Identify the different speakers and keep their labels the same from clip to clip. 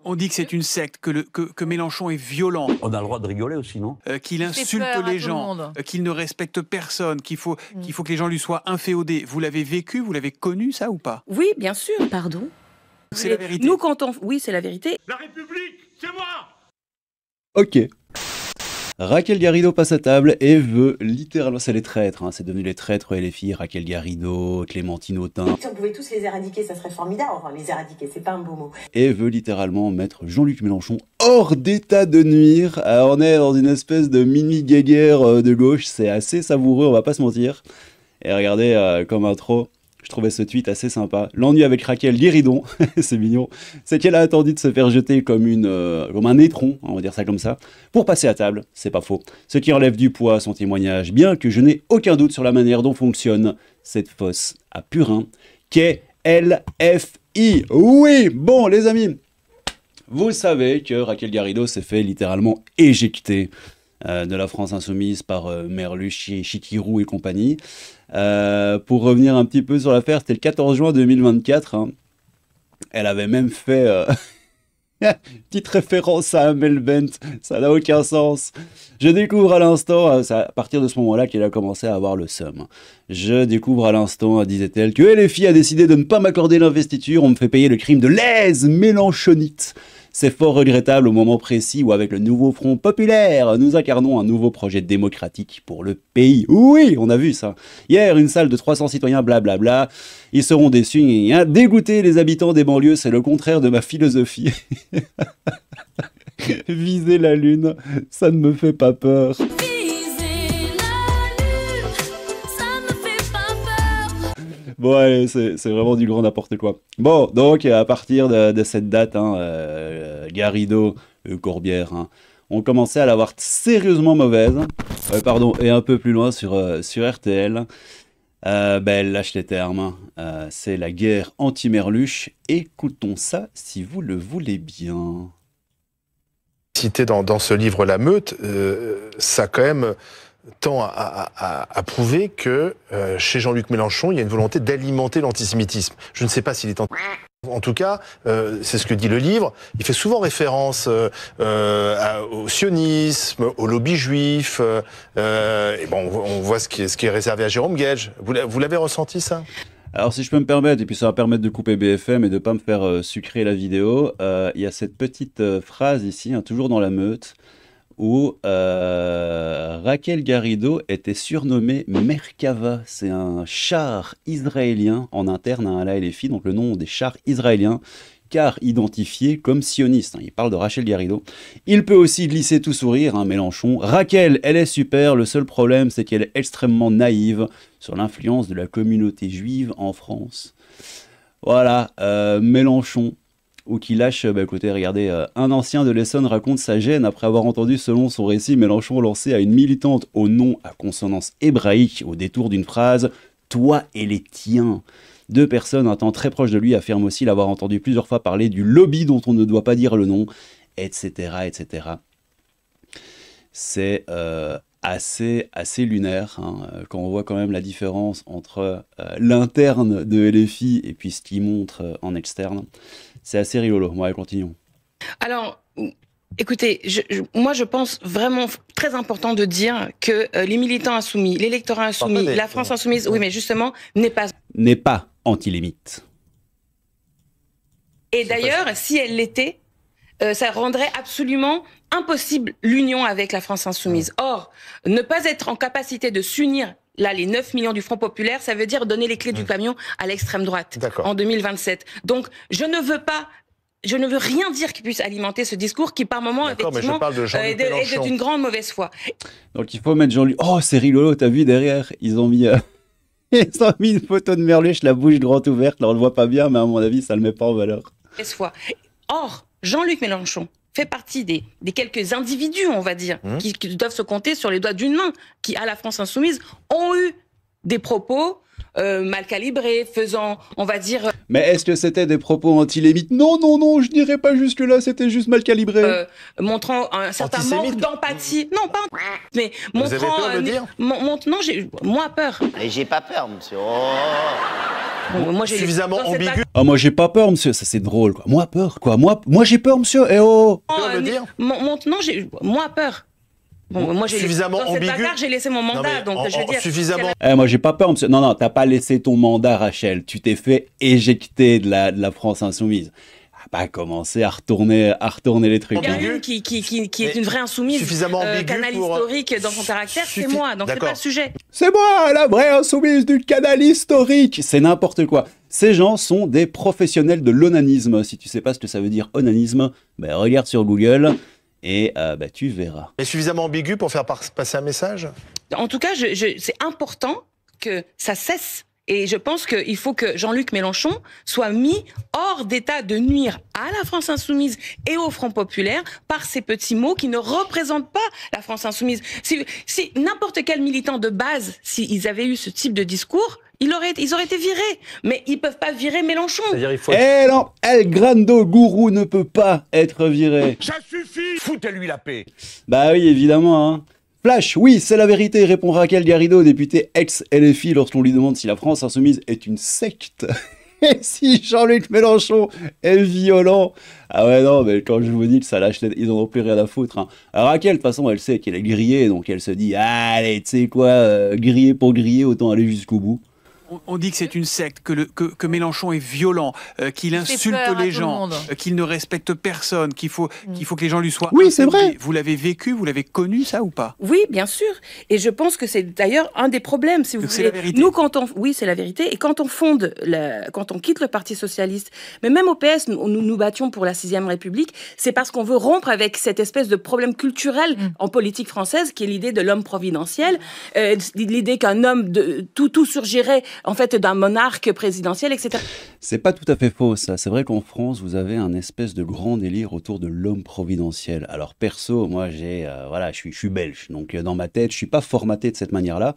Speaker 1: On dit que c'est une secte, que Mélenchon est violent.
Speaker 2: On a le droit de rigoler aussi, non?
Speaker 1: Qu'il insulte les gens, qu'il ne respecte personne, qu'il faut que les gens lui soient inféodés. Vous l'avez vécu, vous l'avez connu, ça, ou pas?
Speaker 3: Oui, bien sûr. Pardon?
Speaker 1: C'est la vérité.
Speaker 3: Nous, quand on... Oui, c'est la vérité.
Speaker 4: La République, c'est moi!
Speaker 5: Ok. Raquel Garrido passe à table et veut littéralement... C'est les traîtres, hein, c'est devenu les traîtres et les filles. Raquel Garrido, Clémentine Autain.
Speaker 6: Si on pouvait tous les éradiquer, ça serait formidable. Enfin, les éradiquer, c'est pas un beau mot.
Speaker 5: Et veut littéralement mettre Jean-Luc Mélenchon hors d'état de nuire. On est dans une espèce de mini-guéguerre de gauche. C'est assez savoureux, on va pas se mentir. Et regardez, comme intro... Je trouvais ce tweet assez sympa. L'ennui avec Raquel Guéridon, c'est mignon, c'est qu'elle a attendu de se faire jeter comme un étron, on va dire ça comme ça, pour passer à table, c'est pas faux. Ce qui enlève du poids à son témoignage, bien que je n'ai aucun doute sur la manière dont fonctionne cette fosse à purin, qu'est LFI. Oui, bon les amis, vous savez que Raquel Garrido s'est fait littéralement éjecter de la France Insoumise par Merluch, Chikirou et compagnie. Pour revenir un petit peu sur l'affaire, c'était le 14 juin 2024. Hein. Elle avait même fait petite référence à Amel Bent. Ça n'a aucun sens. Je découvre à l'instant, c'est à partir de ce moment-là qu'elle a commencé à avoir le seum. Je découvre à l'instant, disait-elle, que LFI a décidé de ne pas m'accorder l'investiture. On me fait payer le crime de lèse mélenchonite. C'est fort regrettable au moment précis où, avec le nouveau Front Populaire, nous incarnons un nouveau projet démocratique pour le pays. Oui, on a vu ça. Hier, une salle de 300 citoyens, blablabla. Ils seront déçus. Dégoûter les habitants des banlieues, c'est le contraire de ma philosophie. Viser la lune, ça ne me fait pas peur. Bon, allez, c'est vraiment du grand n'importe quoi. Bon, donc, à partir de cette date, hein, Garrido, Corbière, hein, on commençait à l'avoir sérieusement mauvaise. Et un peu plus loin sur RTL. Elle lâche les termes. C'est la guerre anti-Merluch. Écoutons ça, si vous le voulez bien.
Speaker 7: Cité dans ce livre La Meute, ça quand même tend à prouver que chez Jean-Luc Mélenchon, il y a une volonté d'alimenter l'antisémitisme. Je ne sais pas s'il est en tout cas, c'est ce que dit le livre. Il fait souvent référence au sionisme, au lobby juif. Et bon, on voit ce qui est réservé à Jérôme Guedj. Vous l'avez ressenti, ça ?
Speaker 5: Alors si je peux me permettre, et puis ça va permettre de couper BFM et de ne pas me faire sucrer la vidéo, il y a cette petite phrase ici, hein, toujours dans La Meute, où Raquel Garrido était surnommée Merkava. C'est un char israélien en interne à la LFI, donc le nom des chars israéliens, car identifié comme sioniste. Il parle de Rachel Garrido. Il peut aussi glisser tout sourire, hein, Mélenchon. Raquel, elle est super, le seul problème c'est qu'elle est extrêmement naïve sur l'influence de la communauté juive en France. Voilà, Mélenchon. Ou qui lâche, écoutez, regardez, un ancien de l'Essonne raconte sa gêne après avoir entendu, selon son récit, Mélenchon lancer à une militante au nom à consonance hébraïque au détour d'une phrase « Toi et les tiens ». Deux personnes un temps très proches de lui affirment aussi l'avoir entendu plusieurs fois parler du lobby dont on ne doit pas dire le nom, etc. etc. C'est assez lunaire, hein, quand on voit quand même la différence entre l'interne de LFI et puis ce qu'il montre en externe. C'est assez rigolo. Ouais, continuons.
Speaker 3: Alors, écoutez, moi je pense vraiment très important de dire que les militants insoumis, l'électorat insoumis, la France insoumise, oui mais justement, n'est pas
Speaker 5: anti-lémite.
Speaker 3: Et d'ailleurs, si elle l'était, ça rendrait absolument impossible l'union avec la France insoumise. Or, ne pas être en capacité de s'unir, là, les 9 millions du Front Populaire, ça veut dire donner les clés du camion à l'extrême droite en 2027. Donc, je ne veux rien dire qui puisse alimenter ce discours qui, par moment, effectivement, est d'une grande mauvaise foi.
Speaker 5: Donc, il faut mettre Jean-Luc... Oh, c'est rigolo, t'as vu derrière, ils ont mis une photo de Merluch, la bouche grande ouverte. Là, on le voit pas bien, mais à mon avis, ça le met pas en valeur.
Speaker 3: Or, Jean-Luc Mélenchon fait partie des quelques individus, on va dire, qui doivent se compter sur les doigts d'une main, qui, à la France insoumise, ont eu des propos mal calibrés, faisant, on va dire...
Speaker 5: Mais est-ce que c'était des propos antisémites? Non, non, non, je n'irai pas jusque-là, c'était juste mal calibré.
Speaker 3: Montrant un certain manque d'empathie. Non, pas mais
Speaker 7: Vous
Speaker 3: montrant...
Speaker 7: avez peur de le dire
Speaker 3: non, j'ai moins peur.
Speaker 2: Et j'ai pas peur, monsieur. Oh.
Speaker 3: Bon, moi,
Speaker 7: Suffisamment ambigu.
Speaker 5: Ah, moi j'ai pas peur, monsieur, ça c'est drôle, quoi. Moi peur, quoi. Moi j'ai peur, monsieur, eh oh.
Speaker 7: Peur de le dire
Speaker 3: non, j'ai moins peur. Bon, moi,
Speaker 7: Suffisamment
Speaker 3: dans cette
Speaker 7: ambigu.
Speaker 3: bagarre, j'ai laissé mon mandat, donc je veux dire...
Speaker 7: Suffisamment.
Speaker 5: Eh, moi j'ai pas peur, monsieur. Non, non, t'as pas laissé ton mandat, Rachel. Tu t'es fait éjecter de la France Insoumise. Pas commencer à retourner les trucs.
Speaker 3: Il y a une qui est une vraie insoumise,
Speaker 7: suffisamment ambigu
Speaker 3: canal historique dans son caractère, c'est moi, donc c'est pas le sujet.
Speaker 5: C'est moi, la vraie insoumise du canal historique. C'est n'importe quoi. Ces gens sont des professionnels de l'onanisme. Si tu sais pas ce que ça veut dire onanisme, ben regarde sur Google et ben, tu verras.
Speaker 7: Et suffisamment ambigu pour faire passer un message?
Speaker 3: En tout cas, c'est important que ça cesse. Et je pense qu'il faut que Jean-Luc Mélenchon soit mis hors d'état de nuire à la France Insoumise et au Front Populaire par ces petits mots qui ne représentent pas la France Insoumise. Si n'importe quel militant de base, s'ils avaient eu ce type de discours, ils auraient été virés. Mais ils peuvent pas virer Mélenchon.
Speaker 7: C'est-à-dire, il faut...
Speaker 5: Eh non, El Grando Gourou ne peut pas être viré.
Speaker 4: Ça suffit! Foutez-lui la paix!
Speaker 5: Bah oui, évidemment, hein. Flash, oui, c'est la vérité, répond Raquel Garrido, députée ex-LFI, lorsqu'on lui demande si la France Insoumise est une secte. Et si Jean-Luc Mélenchon est violent. Ah ouais, non, mais quand je vous dis que ça lâche, ils en ont plus rien à foutre. Hein. Alors Raquel, de toute façon, elle sait qu'elle est grillée, donc elle se dit, allez, tu sais quoi, griller pour griller, autant aller jusqu'au bout.
Speaker 1: On dit que c'est une secte, que Mélenchon est violent, qu'il insulte les gens, qu'il ne respecte personne, qu'il faut que les gens lui soient...
Speaker 5: Oui, c'est vrai.
Speaker 1: Vous l'avez vécu, vous l'avez connu, ça, ou pas?
Speaker 3: Oui, bien sûr. Et je pense que c'est d'ailleurs un des problèmes, si vous voulez.
Speaker 1: C'est la vérité.
Speaker 3: Nous, oui, c'est la vérité. Et quand on quand on quitte le Parti Socialiste, mais même au PS, nous battions pour la 6ème République, c'est parce qu'on veut rompre avec cette espèce de problème culturel en politique française, qui est l'idée de l'homme providentiel, l'idée qu'un homme, tout surgirait en fait d'un monarque présidentiel, etc.
Speaker 5: C'est pas tout à fait faux, ça. C'est vrai qu'en France, vous avez un espèce de grand délire autour de l'homme providentiel. Alors perso, moi, voilà, je suis belge, donc dans ma tête, je suis pas formaté de cette manière-là,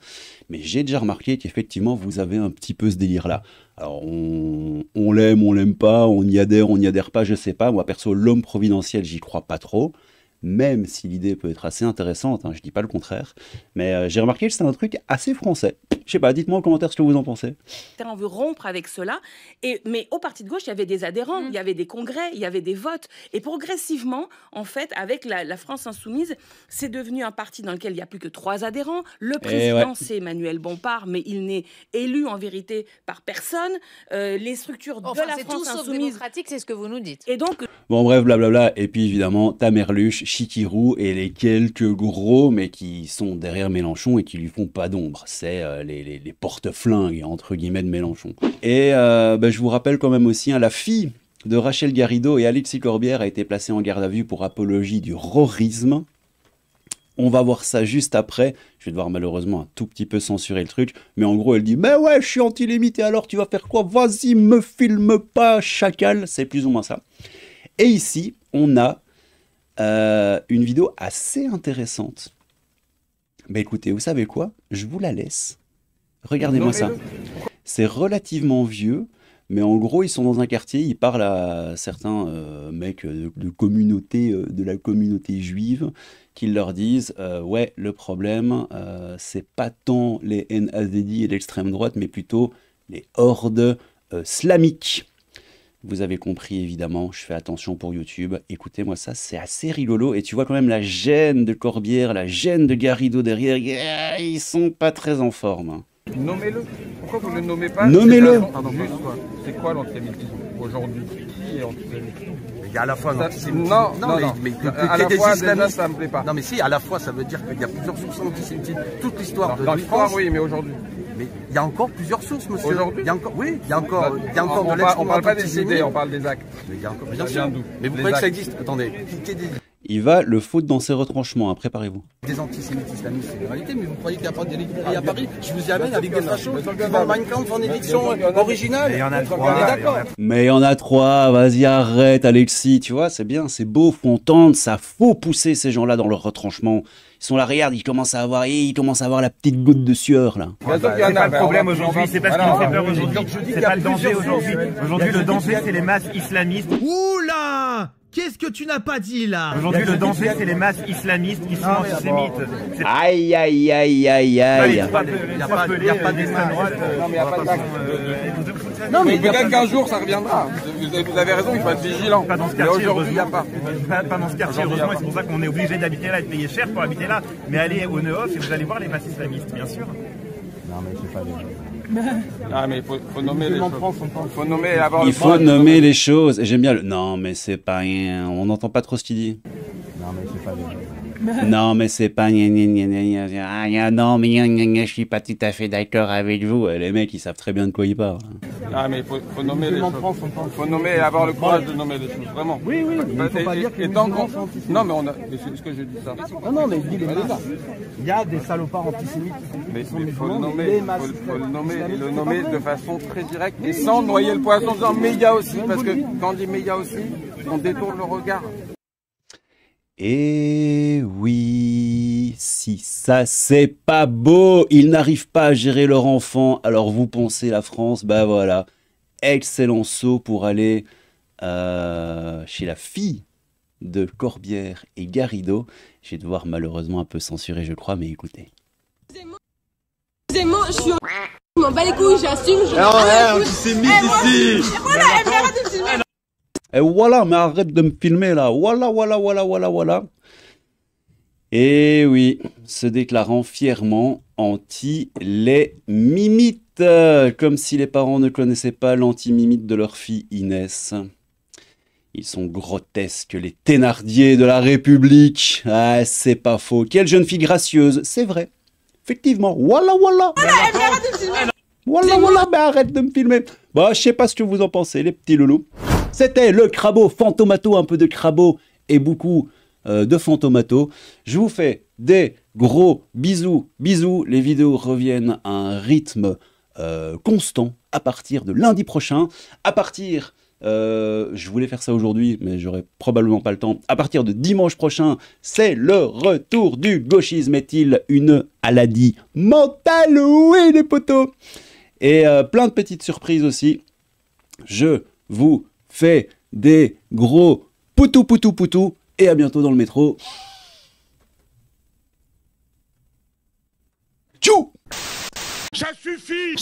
Speaker 5: mais j'ai déjà remarqué qu'effectivement, vous avez un petit peu ce délire-là. Alors, on l'aime, on l'aime pas, on y adhère pas, je sais pas. Moi, perso, l'homme providentiel, j'y crois pas trop. Même si l'idée peut être assez intéressante, hein, je dis pas le contraire, mais j'ai remarqué que c'est un truc assez français. Je sais pas, dites-moi en commentaire ce que vous en pensez.
Speaker 3: On veut rompre avec cela, mais au Parti de gauche, il y avait des adhérents, il y avait des congrès, il y avait des votes, et progressivement, en fait, avec la France Insoumise, c'est devenu un parti dans lequel il n'y a plus que 3 adhérents. Le président, c'est Emmanuel Bompard, mais il n'est élu en vérité par personne. Les structures de la France Insoumise...
Speaker 8: démocratique, c'est ce que vous nous dites.
Speaker 3: Et donc...
Speaker 5: Bon bref, blablabla, et puis évidemment, Tamerluche, Chikirou et les quelques gros, mais qui sont derrière Mélenchon et qui lui font pas d'ombre. C'est les porte-flingues, entre guillemets, de Mélenchon. Et je vous rappelle quand même aussi, hein, la fille de Rachel Garrido et Alexis Corbière a été placée en garde à vue pour apologie du terrorisme. On va voir ça juste après. Je vais devoir malheureusement un tout petit peu censurer le truc. Mais en gros, elle dit « Mais ouais, je suis anti-limité, alors tu vas faire quoi? Vas-y, me filme pas, chacal !» C'est plus ou moins ça. Et ici, on a une vidéo assez intéressante. Mais écoutez, vous savez quoi? Je vous la laisse. Regardez-moi ça. C'est relativement vieux, mais en gros, ils sont dans un quartier, ils parlent à certains mecs de communauté, de la communauté juive, qui leur disent ouais, le problème, c'est pas tant les NAZD et l'extrême droite, mais plutôt les hordes slamiques. Vous avez compris, évidemment, je fais attention pour YouTube. Écoutez-moi ça, c'est assez rigolo. Et tu vois quand même la gêne de Corbière, la gêne de Garrido derrière. Ils sont pas très en forme.
Speaker 9: Nommez-le. Pourquoi vous ne le nommez pas?
Speaker 5: Nommez-le.
Speaker 9: C'est quoi l'antisémitisme aujourd'hui? Qui est antisémite?
Speaker 10: Il y a à la fois un antisémitisme.
Speaker 9: Non.
Speaker 10: Mais
Speaker 9: à la fois, déjà, ça me plaît pas.
Speaker 10: Non, mais si, à la fois, ça veut dire qu'il y a plusieurs sources d'antisémitisme. Toute l'histoire de
Speaker 9: dans l'histoire,
Speaker 10: France.
Speaker 9: oui, mais aujourd'hui.
Speaker 10: Mais il y a encore plusieurs sources, monsieur.
Speaker 9: Aujourd'hui?
Speaker 10: Il y a encore, oui, il y a encore de l'extrême
Speaker 9: droite. On parle pas des idées, on parle des actes.
Speaker 10: Mais il y a encore, bien sûr. Mais vous croyez que ça existe? Attendez.
Speaker 5: Il va le foutre dans ses retranchements, hein, préparez-vous.
Speaker 10: Des antisémites islamistes, c'est une réalité, mais vous croyez qu'il n'y a pas d'électricité à Paris? Je vous y amène avec des fachos qui vont Mein Kampf en éviction originale.
Speaker 9: Il y en a 3.
Speaker 5: Mais il y en a 3, vas-y arrête Alexis, tu vois, c'est bien, c'est beau, faut entendre, ça faut pousser ces gens-là dans leur retranchement. Ils sont là, regarde, ils commencent à avoir la petite goutte de sueur là.
Speaker 8: C'est pas le problème aujourd'hui, c'est parce qu'il fait peur aujourd'hui. C'est pas le danger aujourd'hui. Aujourd'hui, le danger, c'est les masses islamistes.
Speaker 11: Oula! Qu'est-ce que tu n'as pas dit là?
Speaker 8: Aujourd'hui, le danger, c'est les masses islamistes qui sont antisémites.
Speaker 5: Aïe, aïe, aïe, aïe, aïe.
Speaker 8: Il n'y a pas d'extrême droite.
Speaker 9: Non, mais peut-être qu'un jour, ça reviendra. Vous avez raison, il faut être vigilant.
Speaker 8: Pas dans ce quartier, aujourd'hui, il n'y a pas. Pas dans ce quartier, heureusement, et c'est pour ça qu'on est obligé d'habiter là et de payer cher pour habiter là. Mais allez au Neuf et vous allez voir les masses islamistes, bien sûr.
Speaker 9: Non, mais c'est pas Ah, mais il faut nommer les choses.
Speaker 5: Il faut nommer les choses. Et j'aime bien le. Non, mais c'est pas rien. On n'entend pas trop ce qu'il dit.
Speaker 9: Non, mais c'est pas
Speaker 5: Non, mais c'est pas. Non, mais je suis pas tout à fait d'accord avec vous. Les mecs, ils savent très bien de quoi ils parlent.
Speaker 9: Ah, mais il faut nommer les choses. Il faut nommer et avoir le courage de nommer les choses, vraiment.
Speaker 10: Oui, oui, il ne faut pas dire que
Speaker 9: non, mais on a. Est-ce que je dis ça?
Speaker 10: Non, mais il dit les masses. Il y a des salopards antisémites
Speaker 9: mais il faut le nommer, et le nommer de façon très directe et sans noyer le poisson en disant mais il y a aussi, parce que quand on dit mais il y a aussi, on détourne le regard.
Speaker 5: Et oui, si ça c'est pas beau, ils n'arrivent pas à gérer leur enfant, alors vous pensez la France, bah voilà, excellent saut pour aller chez la fille de Corbière et Garrido. Je vais devoir malheureusement un peu censurer je crois, mais écoutez.
Speaker 12: Excusez-moi, je suis je m'en bats les couilles, j'assume, je
Speaker 11: m'en bats les couilles. C'est mis ici.
Speaker 12: Voilà, elle m'arrête de filmer.
Speaker 5: Et voilà, mais arrête de me filmer là. Voilà. Et oui, se déclarant fièrement anti les mimites. Comme si les parents ne connaissaient pas l'anti-mimite de leur fille Inès. Ils sont grotesques, les Thénardier de la République. Ah, c'est pas faux. Quelle jeune fille gracieuse, c'est vrai. Effectivement, voilà.
Speaker 12: Voilà, elle m'arrête de filmer.
Speaker 5: Voilà, mais arrête de me filmer. Bah, je sais pas ce que vous en pensez, les petits loulous. C'était le Crabeau Fantomato, un peu de Crabeau et beaucoup de Fantomato. Je vous fais des gros bisous. Les vidéos reviennent à un rythme constant à partir de lundi prochain. À partir, je voulais faire ça aujourd'hui, mais j'aurai probablement pas le temps. À partir de dimanche prochain, c'est le retour du gauchisme. Est-il une maladie mentale? Oui, les potos. Et plein de petites surprises aussi. Je vous fais des gros poutou. Et à bientôt dans le métro. Tchou!
Speaker 11: Ça suffit.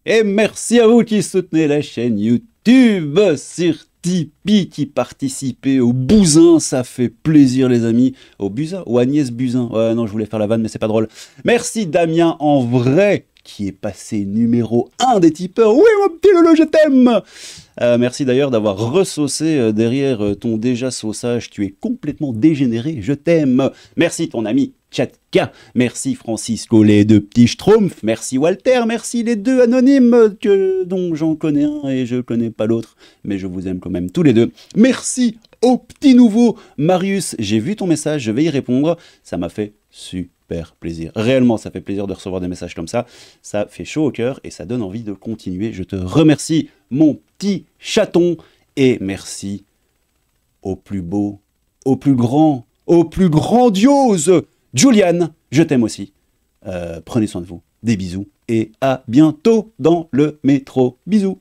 Speaker 5: Et merci à vous qui soutenez la chaîne YouTube sur Tipeee, qui participez au Bousin, ça fait plaisir les amis. Au Buzin ou Agnès Buzin. Ouais non, je voulais faire la vanne mais c'est pas drôle. Merci Damien en vrai qui est passé numéro 1 des tipeurs. Oui mon petit Lolo, je t'aime. Merci d'ailleurs d'avoir ressaucé derrière ton déjà sauçage. Tu es complètement dégénéré, je t'aime. Merci ton ami Tchatka. Merci Francisco, les deux petits schtroumpfs. Merci Walter, merci les deux anonymes dont j'en connais un et je connais pas l'autre. Mais je vous aime quand même tous les deux. Merci au petit nouveau Marius. J'ai vu ton message, je vais y répondre. Ça m'a fait super plaisir. Réellement, ça fait plaisir de recevoir des messages comme ça. Ça fait chaud au cœur et ça donne envie de continuer. Je te remercie, mon petit chaton. Et merci au plus beau, au plus grand, au plus grandiose Julian. Je t'aime aussi. Prenez soin de vous. Des bisous. Et à bientôt dans le métro. Bisous.